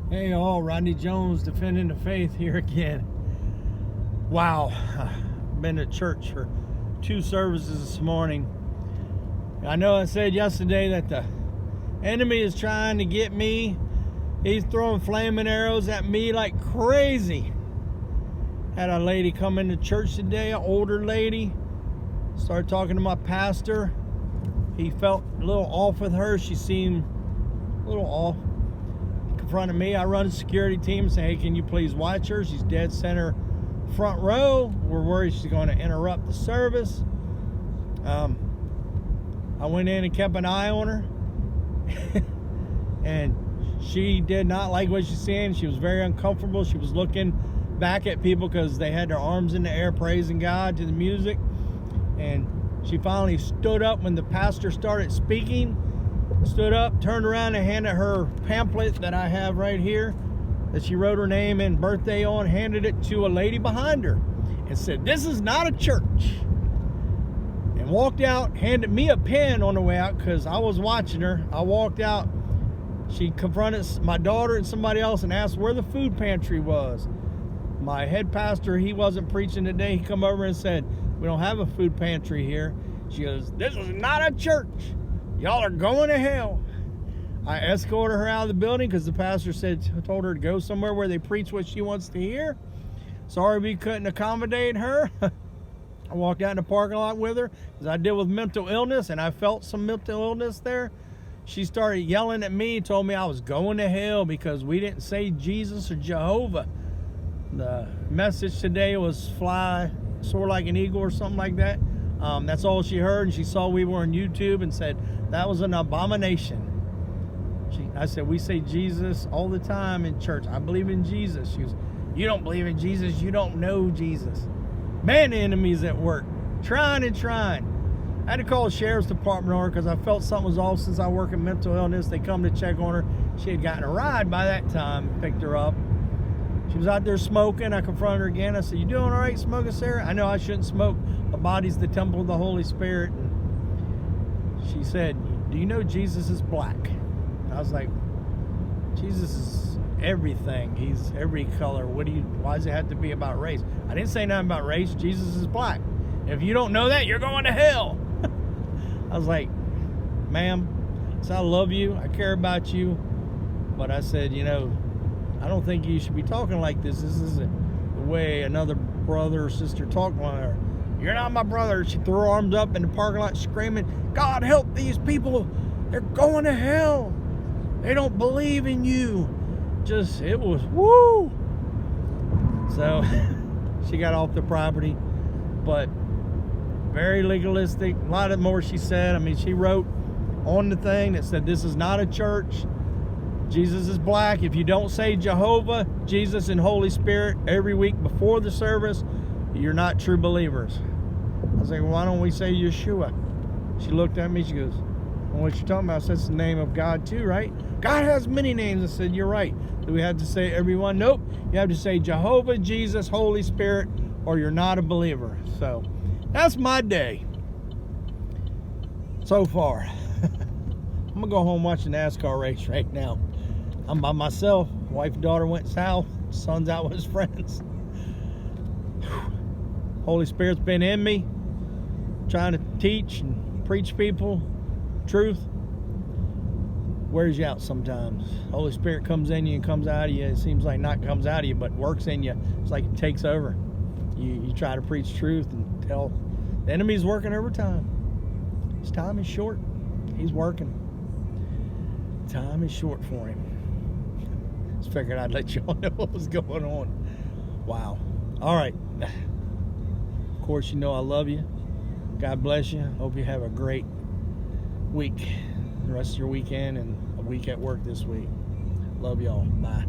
Hey all, Rodney Jones, defending the faith here again. Wow, I've been at church for 2 services this morning. I know I said yesterday that the enemy is trying to get me. He's throwing flaming arrows at me like crazy. Had a lady come into church today, an older lady. Started talking to my pastor. He felt a little off with her. She seemed a little off. Confronted me. I run a security team and say, hey, can you please watch her? She's dead center front row. We're worried she's going to interrupt the service. I went in and kept an eye on her. And she did not like what she's seeing. She was very uncomfortable. She was looking back at people because they had their arms in the air praising God to the music. And she finally stood up when the pastor started speaking. Stood up, turned around and handed her pamphlet that I have right here that she wrote her name and birthday on, handed it to a lady behind her and said, this is not a church. And walked out, handed me a pen on the way out because I was watching her. I walked out. She confronted my daughter and somebody else and asked where the food pantry was. My head pastor, he wasn't preaching today. He come over and said, we don't have a food pantry here. She goes, this is not a church. Y'all are going to hell. I escorted her out of the building because the pastor told her to go somewhere where they preach what she wants to hear. Sorry we couldn't accommodate her. I walked out in the parking lot with her because I deal with mental illness and I felt some mental illness there. She started yelling at me, told me I was going to hell because we didn't say Jesus or Jehovah. The message today was fly, soar like an eagle or something like that. That's all she heard, and she saw we were on YouTube and said that was an abomination. I said, we say Jesus all the time in church. I believe in Jesus. She goes, you don't believe in Jesus, you don't know Jesus. Man, the enemy's at work, trying and trying. I had to call the sheriff's department on her because I felt something was off since I work in mental illness. They come to check on her. She had gotten a ride by that time, picked her up. She was out there smoking. I confronted her again. I said, you doing all right smoking, Sarah? I know I shouldn't smoke. A body's the temple of the Holy Spirit. And she said, do you know Jesus is black? And I was like, Jesus is everything. He's every color. Why does it have to be about race? I didn't say nothing about race. Jesus is black. If you don't know that, you're going to hell. I was like, ma'am, I love you. I care about you. But I said, I don't think you should be talking like this. This isn't the way another brother or sister talk to her. You're not my brother. She threw her arms up in the parking lot screaming, God help these people. They're going to hell. They don't believe in you. It was woo. So she got off the property, but very legalistic. A lot of more she said. I mean, she wrote on the thing that said, this is not a church. Jesus is black. If you don't say Jehovah, Jesus, and Holy Spirit every week before the service, you're not true believers. I was like, well, why don't we say Yeshua? She looked at me, she goes, well, what you talking about? I said, it's the name of God too, right? God has many names. I said, you're right. Do we have to say everyone? Nope. You have to say Jehovah, Jesus, Holy Spirit, or you're not a believer. So that's my day so far. I'm gonna go home and watch the NASCAR race right now. I'm by myself. Wife and daughter went south. Son's out with his friends. Holy Spirit's been in me, trying to teach and preach people truth. Wears you out sometimes. Holy Spirit comes in you and comes out of you. It seems like not comes out of you, but works in you. It's like it takes over. You try to preach truth and tell. The enemy's working overtime. His time is short. He's working. Time is short for him. Just figured I'd let y'all know what was going on. Wow. All right. Of course, you know I love you. God bless you. Hope you have a great week. The rest of your weekend and a week at work this week. Love y'all. Bye.